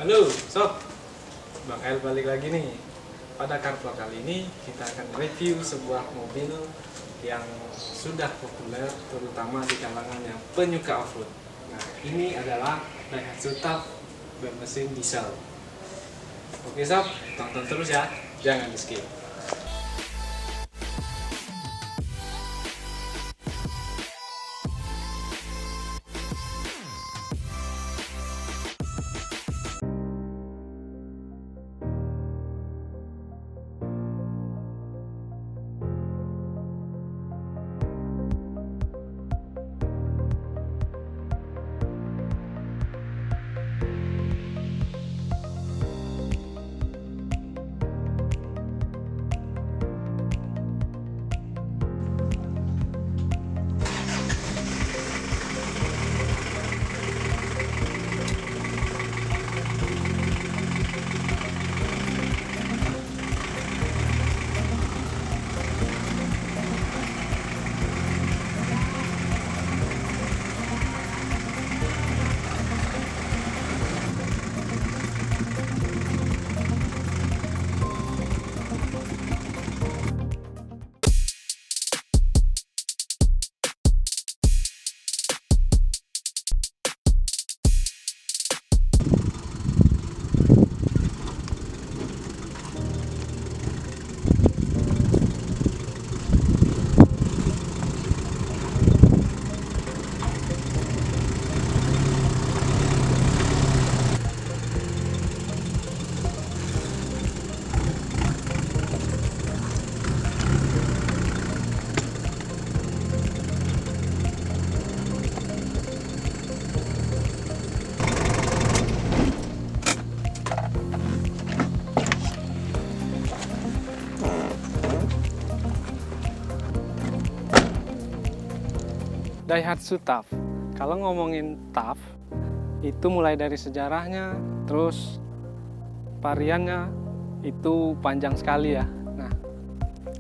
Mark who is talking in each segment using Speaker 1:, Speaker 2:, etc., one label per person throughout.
Speaker 1: Halo Sob, Bang El balik lagi nih. Pada Carvlog kali ini kita akan review sebuah mobil yang sudah populer terutama di kalangan yang penyuka off-road. Nah, ini adalah Daihatsu TAF bermesin diesel. Oke Sob, tonton terus ya, jangan di skip. Daihatsu TAF. Kalau ngomongin TAF, itu mulai dari sejarahnya, terus variannya itu panjang sekali ya. Nah,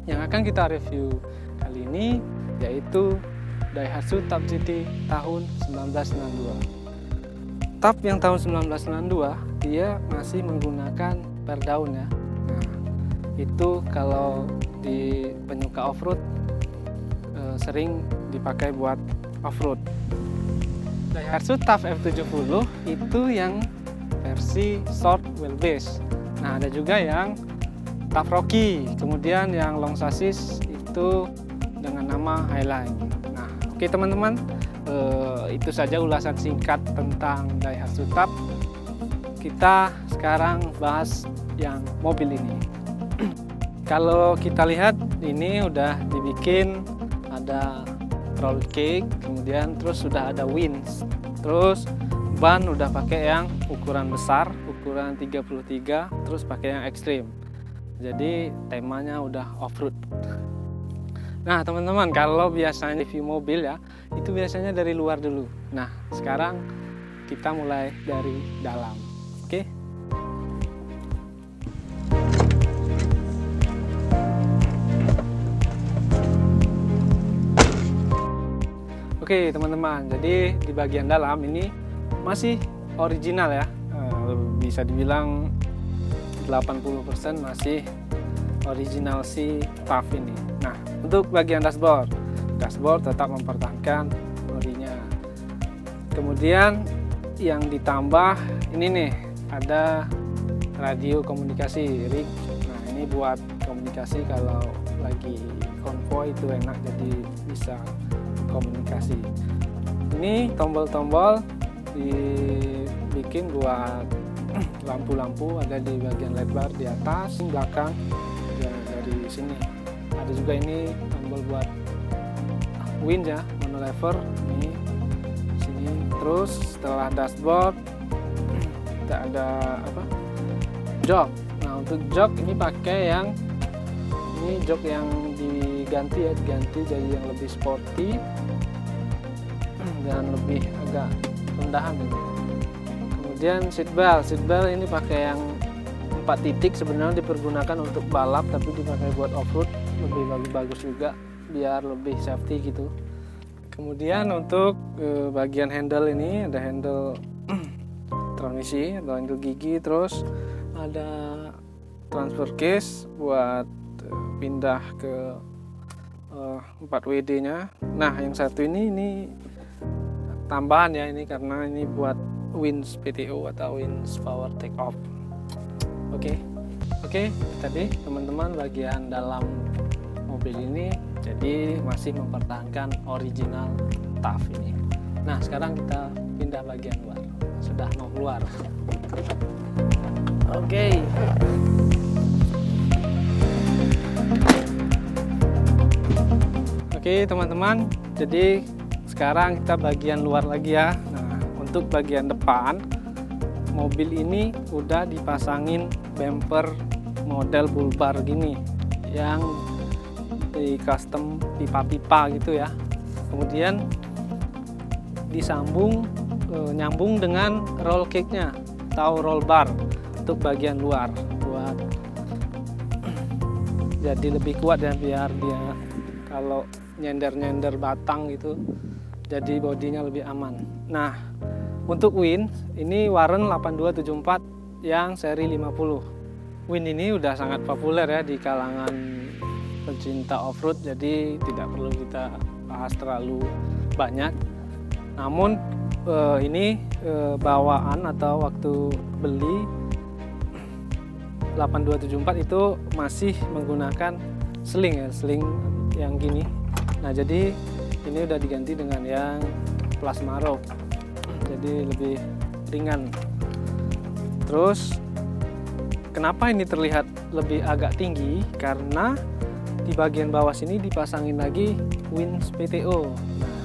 Speaker 1: yang akan kita review kali ini yaitu Daihatsu TAF GT tahun 1992. TAF yang tahun 1992 dia masih menggunakan per daun ya. Nah, itu kalau di penyuka off-road sering dipakai buat off-road. Daihatsu TAF F70 itu yang versi short wheelbase. Nah, ada juga yang TAF Rocky, kemudian yang long chassis itu dengan nama Highline. Nah, oke teman-teman, itu saja ulasan singkat tentang Daihatsu TAF. Kita sekarang bahas yang mobil ini. Kalau kita lihat ini udah dibikin, ada roll cage, kemudian terus sudah ada winch, terus ban udah pakai yang ukuran besar, ukuran 33, terus pakai yang ekstrim. Jadi temanya udah off-road. Nah teman-teman, kalau biasanya review mobil ya, itu biasanya dari luar dulu. Nah sekarang kita mulai dari dalam. Oke? Oke teman-teman, jadi di bagian dalam ini masih original ya, bisa dibilang 80% masih original si TAF ini. Nah, untuk bagian dashboard tetap mempertahankan orinya. Kemudian yang ditambah ini nih, ada radio komunikasi RIG. Nah, ini buat komunikasi kalau lagi konvoy itu enak, jadi bisa komunikasi. Ini tombol-tombol dibikin buat lampu-lampu, ada di bagian LED bar di atas, belakang ya, dari sini. Ada juga ini tombol buat winch ya, monolever ini sini. Terus setelah dashboard kita ada apa? Jok. Nah, untuk jok ini pakai yang jok yang diganti jadi yang lebih sporty dan lebih agak rendahan ini. Kemudian seat belt ini pakai yang 4 titik, sebenarnya dipergunakan untuk balap tapi dipakai buat off-road, lebih bagus juga biar lebih safety gitu. Kemudian untuk bagian handle ini ada handle transmisi atau handle gigi, terus ada transfer case buat pindah ke 4WD nya. Nah yang satu ini tambahan ya, ini karena ini buat Winch PTO atau Winch Power Takeoff. Oke, tadi teman-teman bagian dalam mobil ini jadi masih mempertahankan original TAF ini. Nah sekarang kita pindah bagian luar, sudah mau keluar. Oke teman-teman, jadi sekarang kita bagian luar lagi ya. Nah untuk bagian depan mobil ini udah dipasangin bumper model bull bar gini yang di custom pipa-pipa gitu ya. Kemudian disambung nyambung dengan roll cage-nya atau roll bar untuk bagian luar buat jadi lebih kuat ya, biar dia kalau nyender batang gitu jadi bodinya lebih aman. Nah untuk Winch ini Warren 8274 yang seri 50. Winch ini udah sangat populer ya di kalangan pencinta off-road, jadi tidak perlu kita bahas terlalu banyak. Namun ini bawaan atau waktu beli 8274 itu masih menggunakan sling ya, sling yang gini. Nah jadi ini udah diganti dengan yang plasma rope, jadi lebih ringan. Terus kenapa ini terlihat lebih agak tinggi? Karena di bagian bawah sini dipasangin lagi Winch PTO. Nah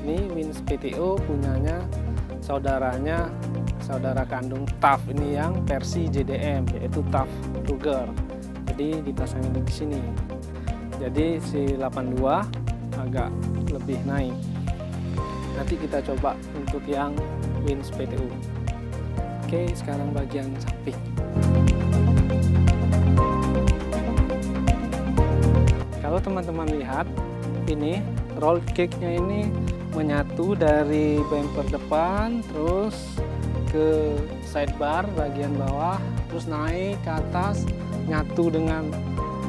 Speaker 1: ini Winch PTO punyanya saudara kandung TAF ini yang versi JDM, yaitu TAF Ruger. Jadi dipasangin di sini. Jadi si 82 agak lebih naik. Nanti kita coba untuk yang Winch PTO. Oke, sekarang bagian samping. Kalau teman-teman lihat ini roll cage-nya ini menyatu dari bumper depan terus ke sidebar bagian bawah, terus naik ke atas, nyatu dengan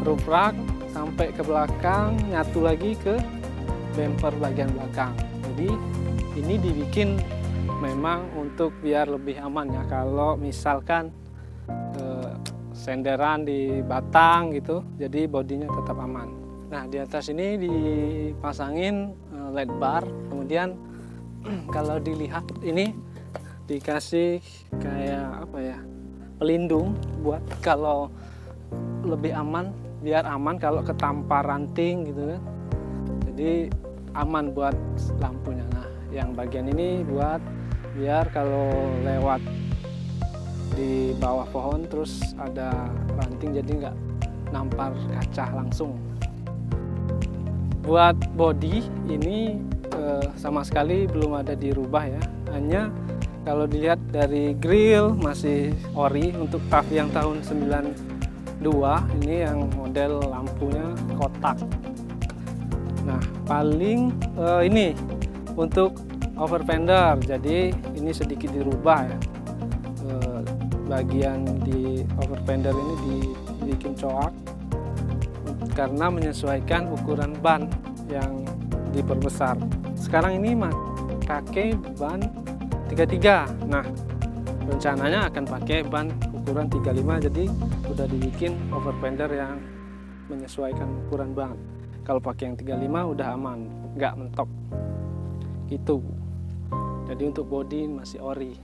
Speaker 1: roof rack sampai ke belakang, nyatu lagi ke bumper bagian belakang. Jadi ini dibikin memang untuk biar lebih aman ya, kalau misalkan senderan di batang gitu, jadi bodinya tetap aman. Nah di atas ini dipasangin LED bar, kemudian kalau dilihat ini dikasih kayak apa ya, pelindung buat kalau lebih aman, biar aman kalau ketampar ranting gitu kan, jadi aman buat lampunya. Nah yang bagian ini buat biar kalau lewat di bawah pohon terus ada ranting jadi nggak nampar kaca langsung. Buat body ini sama sekali belum ada dirubah ya, hanya kalau dilihat dari grill masih ori untuk TAF yang tahun 92, ini yang model lampunya kotak. Nah paling ini untuk over fender, jadi ini sedikit dirubah ya, bagian di over fender ini dibikin coak karena menyesuaikan ukuran ban yang diperbesar. Sekarang ini pakai ban 33. Nah rencananya akan pakai ban ukuran 35, jadi udah dibikin over fender yang menyesuaikan ukuran ban. Kalau pakai yang 35 udah aman, nggak mentok gitu. Jadi untuk bodi masih ori.